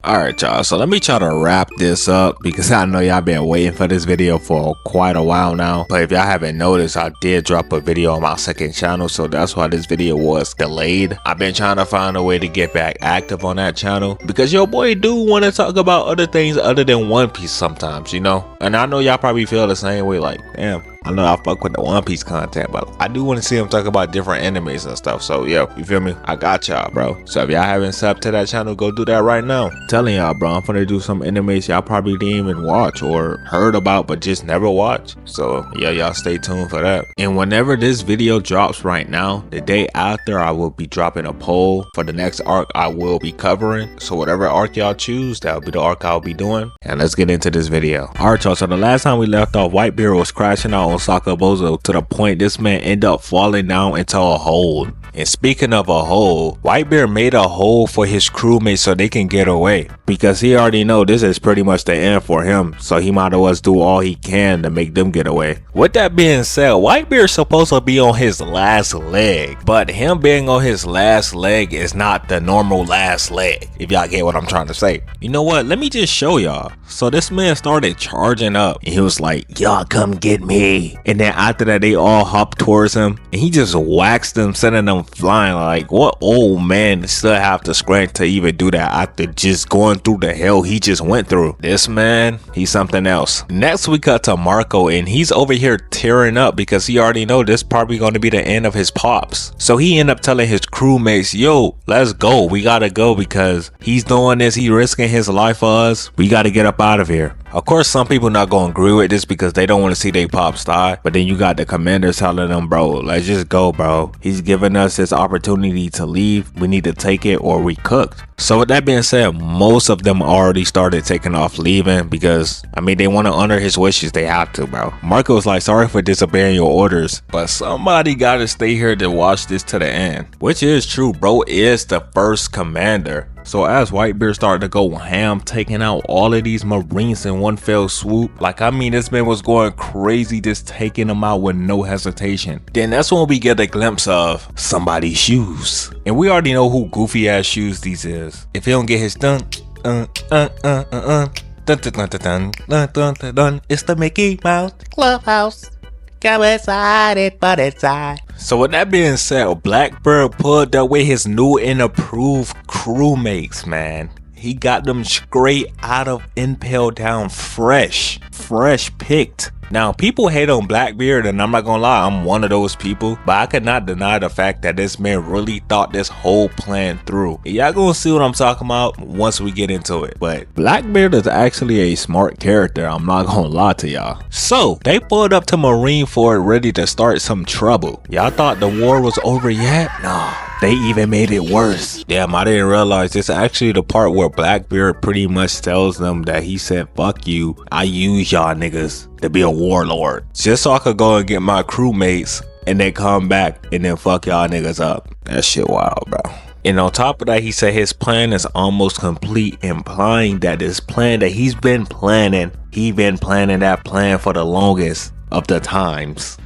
Alright y'all, so let me try to wrap this up because I know y'all been waiting for this video for quite a while now. But if y'all haven't noticed, I did drop a video on my second channel, so that's why this video was delayed. I've been trying to find a way to get back active on that channel because your boy do want to talk about other things other than One Piece sometimes, you know? And I know y'all probably feel the same way, like, damn, I know I fuck with the One Piece content, but I do want to see him talk about different animes and stuff. So yeah, you feel me? I got y'all, bro. So if y'all haven't subbed to that channel, go do that right now. I'm telling y'all, bro, I'm gonna do some animes y'all probably didn't even watch or heard about but just never watched. So yeah, y'all stay tuned for that. And whenever this video drops right now, the day after, I will be dropping a poll for the next arc I will be covering. So whatever arc y'all choose, that'll be the arc I'll be doing. And let's get into this video. Alright y'all, so the last time we left off, Whitebeard was crashing out on Sakabozo to the point this man ended up falling down into a hole. And speaking of a hole, Whitebeard made a hole for his crewmates so they can get away, because he already know this is pretty much the end for him, so he might as well do all he can to make them get away. With that being said, Whitebeard's supposed to be on his last leg, but him being on his last leg is not the normal last leg, if y'all get what I'm trying to say. You know what, let me just show y'all. So this man started charging up and he was like, y'all come get me. And then after that, they all hopped towards him and he just waxed them, sending them flying. Like, what old man still have the strength to even do that after just going through the hell he just went through? This man, he's something else. Next we cut to Marco and he's over here tearing up because he already know this probably going to be the end of his pops. So he end up telling his crewmates, yo, let's go, we gotta go, because he's doing this, he risking his life for us, we gotta get up out of here. Of course, some people not gonna agree with this because they don't want to see their pops die. But then you got the commanders telling them, bro, let's just go, bro. He's giving us this opportunity to leave. We need to take it or we cooked. So with that being said, most of them already started taking off leaving because, I mean, they want to honor his wishes. They have to, bro. Marco was like, sorry for disobeying your orders, but somebody got to stay here to watch this to the end. Which is true, bro is the first commander. So as Whitebeard started to go ham, taking out all of these Marines in one fell swoop, like, I mean, this man was going crazy, just taking them out with no hesitation. Then that's when we get a glimpse of somebody's shoes. And we already know who goofy ass shoes these is. If he don't get his dun, it's the Mickey Mouse Clubhouse. Come inside it, but inside. So with that being said, Blackbeard pulled up with his new and approved crewmates, man. He got them straight out of Impel Down, fresh picked. Now, people hate on Blackbeard, and I'm not gonna lie, I'm one of those people, but I could not deny the fact that this man really thought this whole plan through. Y'all gonna see what I'm talking about once we get into it. But Blackbeard is actually a smart character, I'm not gonna lie to y'all. So they pulled up to Marineford ready to start some trouble. Y'all thought the war was over yet? Nah, they even made it worse. Damn, I didn't realize this is actually the part where Blackbeard pretty much tells them that he said, fuck you, I use y'all niggas to be a warlord just so I could go and get my crewmates and then come back and then fuck y'all niggas up. That shit wild, bro. And on top of that, he said his plan is almost complete, implying that this plan that he's been planning, that plan for the longest of the times.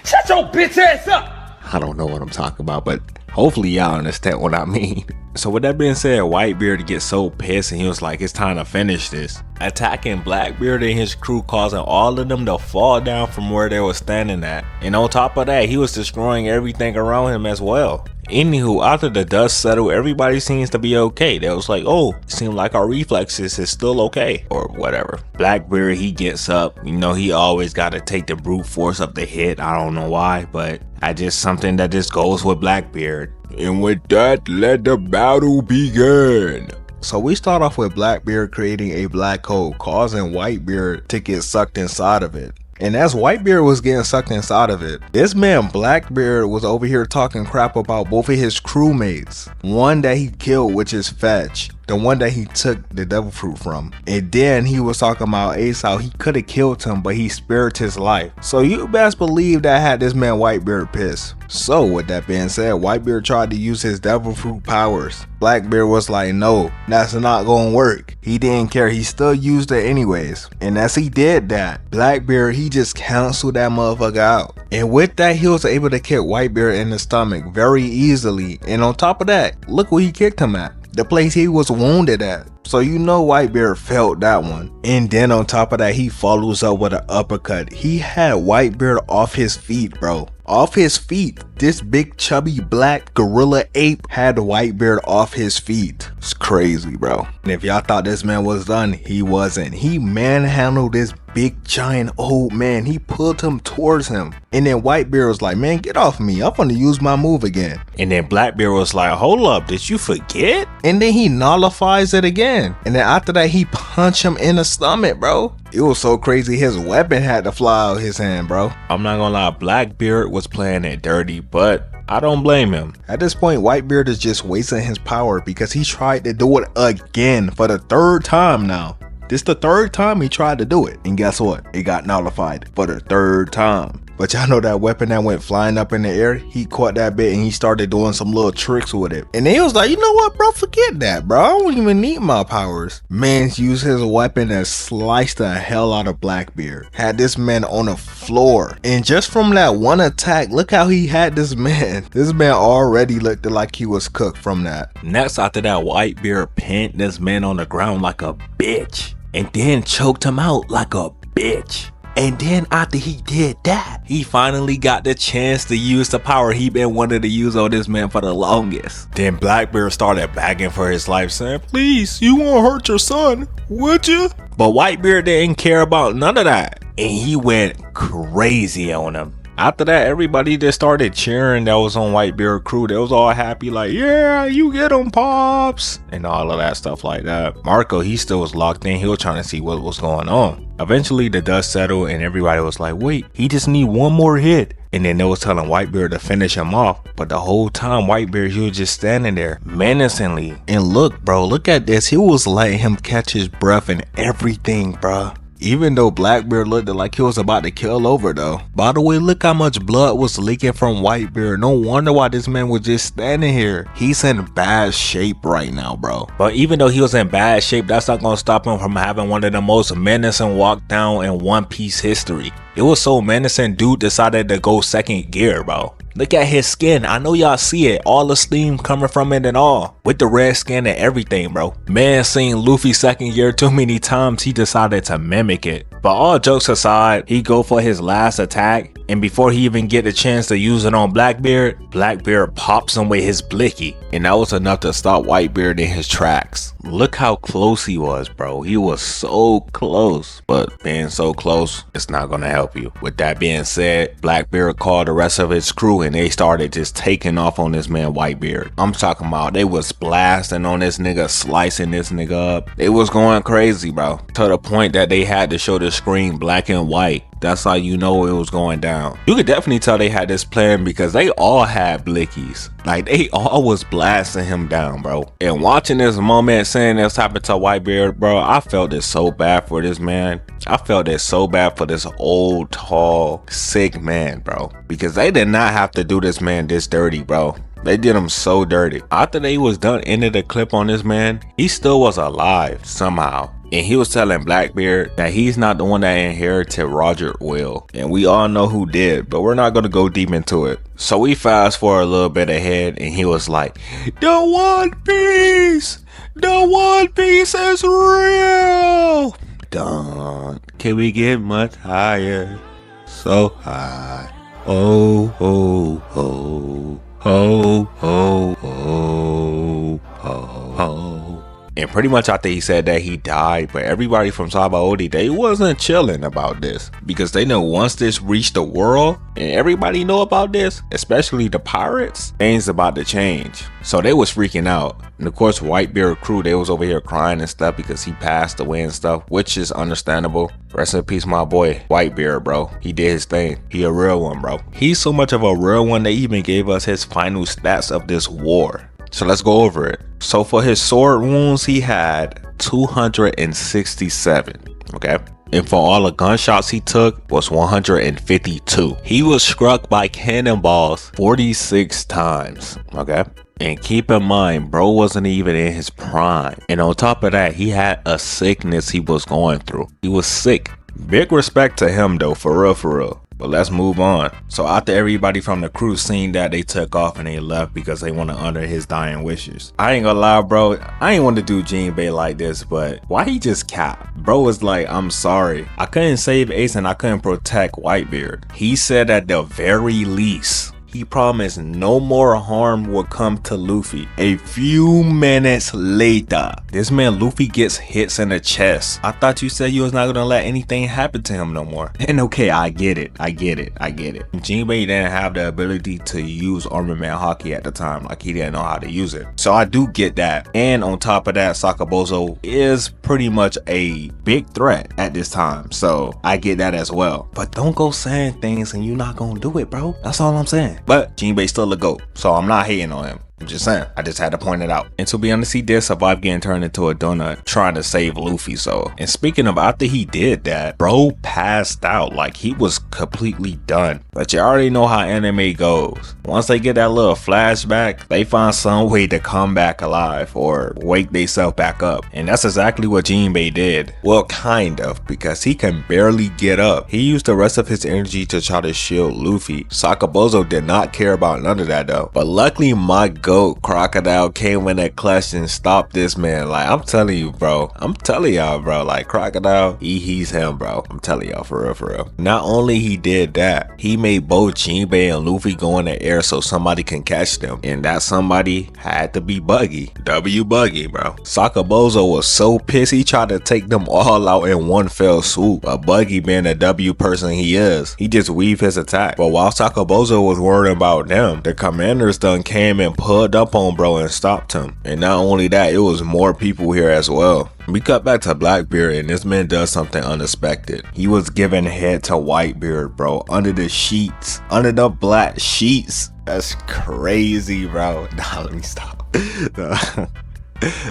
Shut your bitch ass up! I don't know what I'm talking about, but hopefully y'all understand what I mean. So with that being said, Whitebeard gets so pissed and he was like, it's time to finish this. Attacking Blackbeard and his crew, causing all of them to fall down from where they were standing at. And on top of that, he was destroying everything around him as well. Anywho, after the dust settled, everybody seems to be okay. They was like, oh, it seemed like our reflexes is still okay, or whatever. Blackbeard, he gets up. You know, he always got to take the brute force of the hit. I don't know why, but I just something that just goes with Blackbeard. And with that, let the battle begin. So we start off with Blackbeard creating a black hole, causing Whitebeard to get sucked inside of it. And as Whitebeard was getting sucked inside of it, this man Blackbeard was over here talking crap about both of his crewmates. One that he killed, which is Fetch, the one that he took the devil fruit from. And then he was talking about Ace, how he could have killed him, but he spared his life. So you best believe that had this man Whitebeard pissed. So with that being said, Whitebeard tried to use his devil fruit powers. Blackbeard was like, no, that's not gonna work. He didn't care, he still used it anyways. And as he did that, Blackbeard, he just canceled that motherfucker out. And with that, he was able to kick Whitebeard in the stomach very easily. And on top of that, look where he kicked him at. the place he was wounded at. So you know Whitebeard felt that one. And then on top of that, he follows up with an uppercut. He had Whitebeard off his feet, bro. Off his feet. This big chubby black gorilla ape had Whitebeard off his feet. It's crazy, bro. And if y'all thought this man was done, he wasn't. He manhandled this big giant old man. He pulled him towards him. And then Whitebeard was like, man, get off me. I'm gonna use my move again. And then Blackbeard was like, hold up, did you forget? And then he nullifies it again. And then after that, he punched him in the stomach, bro. It was so crazy, his weapon had to fly out his hand, bro. I'm not gonna lie, Blackbeard was playing it dirty, but I don't blame him. At this point, Whitebeard is just wasting his power because he tried to do it again for the third time now. This the third time he tried to do it. And guess what? It got nullified for the third time. But y'all know that weapon that went flying up in the air? He caught that bit and he started doing some little tricks with it. And then he was like, you know what, bro? Forget that, bro. I don't even need my powers. Man's used his weapon and sliced the hell out of Blackbeard. Had this man on the floor. And just from that one attack, look how he had this man. This man already looked like he was cooked from that. Next after that, Whitebeard pinned this man on the ground like a bitch. And then choked him out like a bitch. And then after he did that, he finally got the chance to use the power he been wanting to use on this man for the longest. Then Blackbeard started begging for his life, saying, please, you won't hurt your son, would you? But Whitebeard didn't care about none of that. And he went crazy on him. After that, everybody just started cheering that was on Whitebeard crew. They was all happy like, yeah, you get him, Pops. And all of that stuff like that. Marco, he still was locked in. He was trying to see what was going on. Eventually, the dust settled and everybody was like, wait, he just need one more hit. And then they was telling Whitebeard to finish him off. But the whole time, Whitebeard, he was just standing there menacingly. And look, bro, look at this. He was letting him catch his breath and everything, bro. Even though Blackbeard looked like he was about to kill over though. By the way, look how much blood was leaking from Whitebeard. No wonder why this man was just standing here. He's in bad shape right now, bro. But even though he was in bad shape, that's not gonna stop him from having one of the most menacing walk down in One Piece history. It was so menacing, dude decided to go second gear, bro. Look at his skin. I know y'all see it. All the steam coming from it and all. With the red skin and everything, bro. Man seen Luffy's second gear too many times. He decided to mimic it. But all jokes aside, he go for his last attack. And before he even get a chance to use it on Blackbeard, Blackbeard pops him with his blicky. And that was enough to stop Whitebeard in his tracks. Look how close he was, bro. He was so close. But being so close, it's not gonna help you. With that being said, Blackbeard called the rest of his crew and they started just taking off on this man Whitebeard. I'm talking about they was blasting on this nigga, slicing this nigga up. They was going crazy, bro. To the point that they had to show the screen black and white. That's how you know it was going down. You could definitely tell they had this plan because they all had blickies. Like they all was blasting him down, bro. And watching this moment, saying this happened to Whitebeard, bro, I felt it so bad for this man. I felt it so bad for this old, tall, sick man, bro. Because they did not have to do this man this dirty, bro. They did him so dirty. After they was done ending the clip on this man, he still was alive somehow. And he was telling Blackbeard that he's not the one that inherited Roger Will. And we all know who did, but we're not going to go deep into it. So we fast forward a little bit ahead and he was like, the One Piece! The One Piece is real! Done. Can we get much higher? So high. Oh, ho, ho. Ho, ho, ho, ho, ho. And pretty much after he said that, he died. But everybody from Sabaody, they wasn't chilling about this. Because they know once this reached the world, and everybody know about this, especially the pirates, things about to change. So they was freaking out. And of course, Whitebeard crew, they was over here crying and stuff because he passed away and stuff, which is understandable. Rest in peace, my boy, Whitebeard, bro. He did his thing. He a real one, bro. He's so much of a real one, they even gave us his final stats of this war. So let's go over it. So for his sword wounds, he had 267, okay? And for all the gunshots he took was 152. He was struck by cannonballs 46 times, okay? And keep in mind, bro wasn't even in his prime. And on top of that, he had a sickness he was going through. He was sick. Big respect to him though, for real, for real. But let's move on. So after everybody from the crew seen that, they took off and they left because they want to honor his dying wishes. I ain't gonna lie, bro, I ain't want to do Jinbei like this, but why he just cap? Bro was like, I'm sorry, I couldn't save Ace and I couldn't protect Whitebeard. He said at the very least, he promised no more harm will come to Luffy. A few minutes later, this man Luffy gets hits in the chest. I thought you said you was not gonna let anything happen to him no more. And okay, I get it. Jinbei didn't have the ability to use Armament Haki at the time, like he didn't know how to use it. So I do get that. And on top of that, Sakabozo is pretty much a big threat at this time. So I get that as well. But don't go saying things and you're not gonna do it, bro. That's all I'm saying. But Jinbei still a GOAT, so I'm not hating on him. I'm just saying, I just had to point it out. And to be honest, he did survive getting turned into a donut trying to save Luffy. So, and speaking of after he did that, bro passed out, like he was completely done. But you already know how anime goes. Once they get that little flashback, they find some way to come back alive or wake themselves back up. And that's exactly what Jinbei did. Well, kind of, because he can barely get up. He used the rest of his energy to try to shield Luffy. Sakabozo did not care about none of that though. But luckily my GOAT Crocodile came in that clutch and stopped this man. Like, I'm telling you, bro. I'm telling y'all, bro. Like, Crocodile, he's him, bro. I'm telling y'all, for real. Not only he did that, he made both Jinbei and Luffy go in the air so somebody can catch them. And that somebody had to be Buggy. W Buggy, bro. Sakabozo was so pissed, he tried to take them all out in one fell swoop. But Buggy, being a W person he is, he just weaved his attack. But while Sakabozo was worried about them, the commanders done came and pulled up on bro and stopped him. And not only that, it was more people here as well. We cut back to Blackbeard and this man does something unexpected. He was giving head to Whitebeard, bro, under the sheets, under the black sheets. That's crazy, bro. Nah, let me stop.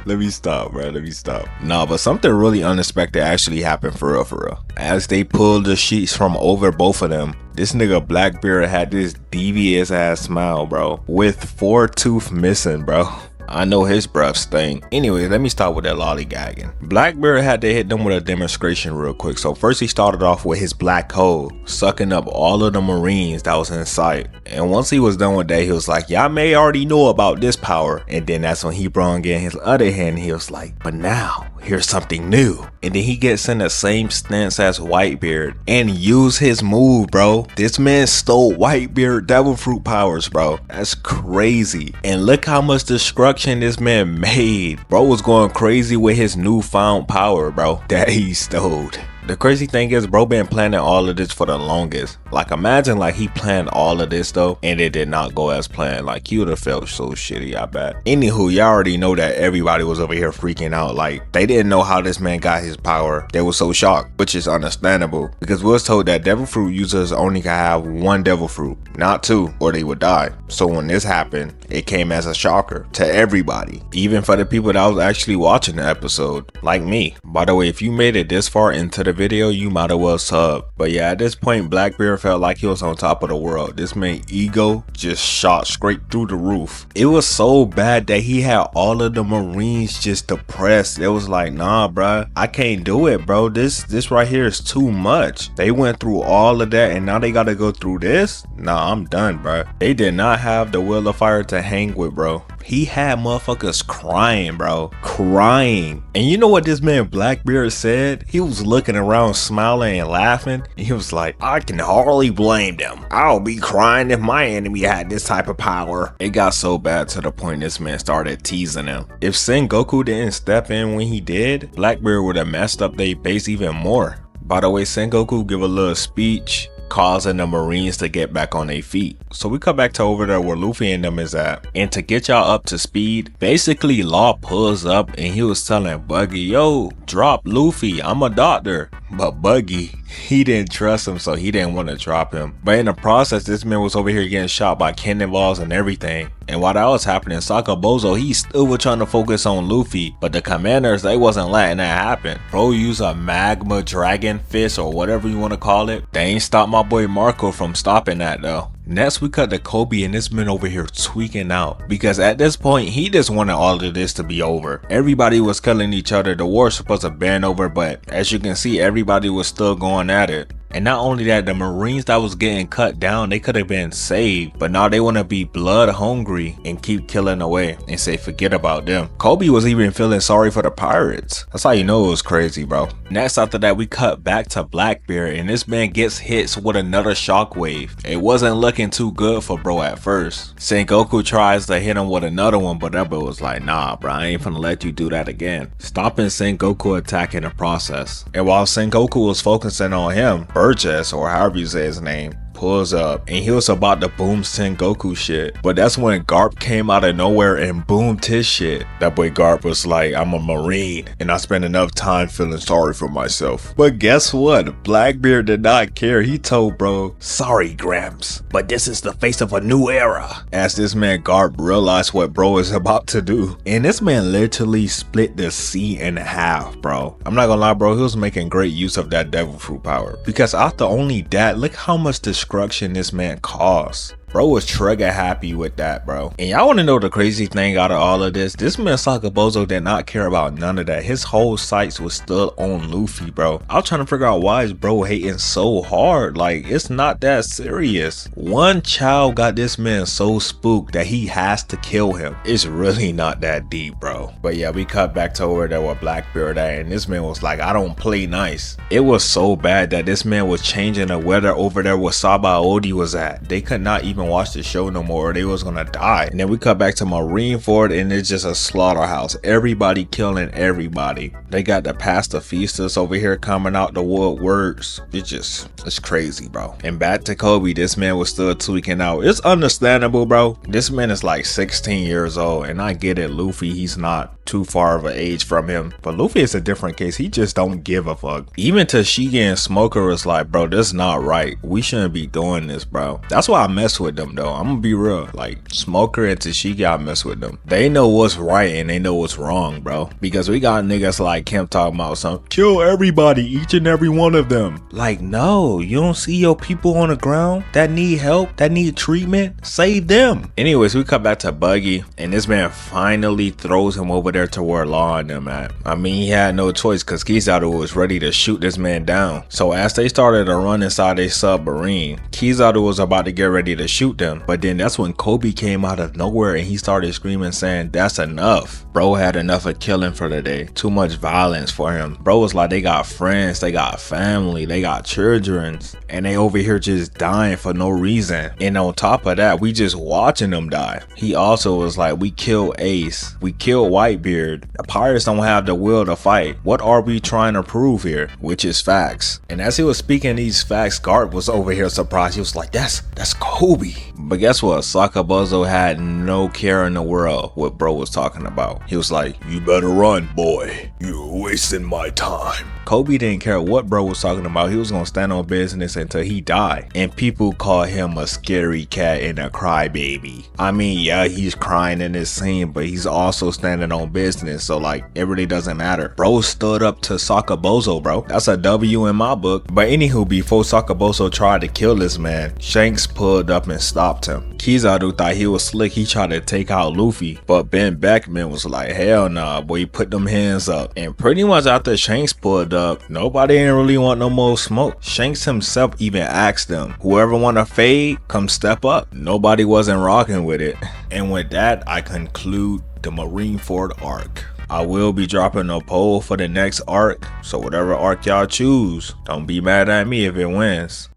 Let me stop. Nah, but something really unexpected actually happened for real. As they pulled the sheets from over both of them, this nigga Blackbeard had this devious ass smile, bro, with 4 teeth missing, bro. I know his breath stink. Anyway, let me start with that lollygagging. Blackbeard had to hit them with a demonstration real quick. So first he started off with his black hole, sucking up all of the marines that was in sight. And once he was done with that, he was like, y'all may already know about this power. And then that's when he brought in his other hand. He was like, but now here's something new. And then he gets in the same stance as Whitebeard and use his move, bro. This man stole Whitebeard devil fruit powers, bro. That's crazy. And look how much destruction this man made. Bro was going crazy with his newfound power, bro, that he stole. The crazy thing is, bro been planning all of this for the longest. Like, imagine like he planned all of this though and it did not go as planned. Like, he would have felt so shitty, I bet. Anywho, y'all already know that everybody was over here freaking out. Like, they didn't know how this man got his power. They were so shocked, which is understandable because we was told that devil fruit users only can have 1 devil fruit, not 2, or they would die. So when this happened, it came as a shocker to everybody, even for the people that was actually watching the episode, like me. By the way, if you made it this far into the video, you might as well sub. But yeah, at this point, Blackbeard felt like he was on top of the world. This man's ego just shot straight through the roof. It was so bad that he had all of the marines just depressed. It was like, nah, bruh, I can't do it, bro. This right here is too much. They went through all of that and now they gotta go through this. Nah, I'm done, bruh. They did not have the will of fire to hang with, bro. He had motherfuckers crying, bro. Crying. And you know what this man Blackbeard said? He was looking around smiling and laughing. And he was like, I can hardly blame them. I'll be crying if my enemy had this type of power. It got so bad to the point this man started teasing him. If Sengoku didn't step in when he did, Blackbeard would have messed up their base even more. By the way, Sengoku give a little speech causing the marines to get back on their feet. So we come back to over there where Luffy and them is at, and to get y'all up to speed, basically Law pulls up and he was telling Buggy, yo, drop Luffy, I'm a doctor. But Buggy, he didn't trust him, so he didn't want to drop him. But in the process, this man was over here getting shot by cannonballs and everything. And while that was happening, Sakabozo, he still was trying to focus on Luffy, but the commanders, they wasn't letting that happen. Bro used a magma dragon fist or whatever you want to call it. They ain't stopped my boy Marco from stopping that though. Next we cut to Kobe and this man over here tweaking out because at this point he just wanted all of this to be over. Everybody was killing each other. The war was supposed to ban over, but as you can see, everybody was still going at it. And not only that, the Marines that was getting cut down, they could have been saved, but now they want to be blood hungry and keep killing away and say forget about them. Kobe was even feeling sorry for the pirates. That's how you know it was crazy, bro. Next after that, we cut back to Blackbeard, and this man gets hit with another shockwave. It wasn't looking too good for bro at first. Sengoku tries to hit him with another one, but that bro was like, nah bro, I ain't finna let you do that again, stopping Sengoku attack in the process. And while Sengoku was focusing on him, Burgess, or however you say his name, pulls up and he was about to boom Sengoku shit, but that's when Garp came out of nowhere and boomed his shit. That boy Garp was like, I'm a Marine and I spent enough time feeling sorry for myself. But guess what? Blackbeard did not care. He told bro, sorry Gramps, but this is the face of a new era. As this man Garp realized what bro is about to do, and this man literally split the sea in half, bro. I'm not gonna lie bro, he was making great use of that devil fruit power, because after only that, look how much destruction this man caused. Bro was trigger happy with that, bro. And y'all want to know the crazy thing out of all of this? This man Sakabozo did not care about none of that. His whole sights was still on Luffy, bro. I was trying to figure out why is bro hating so hard. Like, it's not that serious. One child got this man so spooked that he has to kill him. It's really not that deep, bro. But yeah, we cut back to over there with Blackbeard at, and this man was like, I don't play nice. It was so bad that this man was changing the weather over there where Sabaody was at. They could not even watch the show no more or they was gonna die. And then we cut back to Marineford, and it's just a slaughterhouse. Everybody killing everybody. They got the pacifistas over here coming out the woodworks. It's crazy, bro. And back to Kobe, this man was still tweaking out. It's understandable, bro. This man is like 16 years old, and I get it, Luffy, he's not too far of an age from him, but Luffy is a different case. He just don't give a fuck. Even Tashigi and Smoker was like, bro, this is not right. We shouldn't be doing this, bro. That's why I mess with them though. I'm gonna be real. Like Smoker and Tashigi, I mess with them. They know what's right and they know what's wrong, bro. Because we got niggas like him talking about something, kill everybody, each and every one of them. Like, no, you don't see your people on the ground that need help, that need treatment? Save them. Anyways, we cut back to Buggy, and this man finally throws him over there to where Law and them at. I mean, he had no choice because Kizaru was ready to shoot this man down. So as they started to run inside a submarine, Kizaru was about to get ready to shoot them, but then that's when Kobe came out of nowhere and he started screaming saying, that's enough. Bro had enough of killing for the day. Too much violence for him. Bro was like, they got friends, they got family, they got children, and they over here just dying for no reason. And on top of that, we just watching them die. He also was like, we killed Ace, we killed Whitebeard. The pirates don't have the will to fight. What are we trying to prove here? Which is facts. And as he was speaking these facts, Garp was over here surprised. He was like, that's Kobe. But guess what? Sakabozo had no care in the world what bro was talking about. He was like, you better run, boy. You're wasting my time. Kobe didn't care what bro was talking about. He was gonna stand on business until he died. And people call him a scary cat and a crybaby. I mean, yeah, he's crying in this scene, but he's also standing on business. So like, it really doesn't matter. Bro stood up to Sakabozo, bro. That's a W in my book. But anywho, before Sakabozo tried to kill this man, Shanks pulled up and stopped him. Kizaru thought he was slick. He tried to take out Luffy, but Ben Beckman was like, hell nah, boy, he put them hands up. And pretty much after Shanks pulled up, nobody didn't really want no more smoke. Shanks himself even asked them, whoever wanna fade, come step up. Nobody wasn't rocking with it. And with that, I conclude the Marineford arc. I will be dropping a poll for the next arc, so whatever arc y'all choose, don't be mad at me if it wins.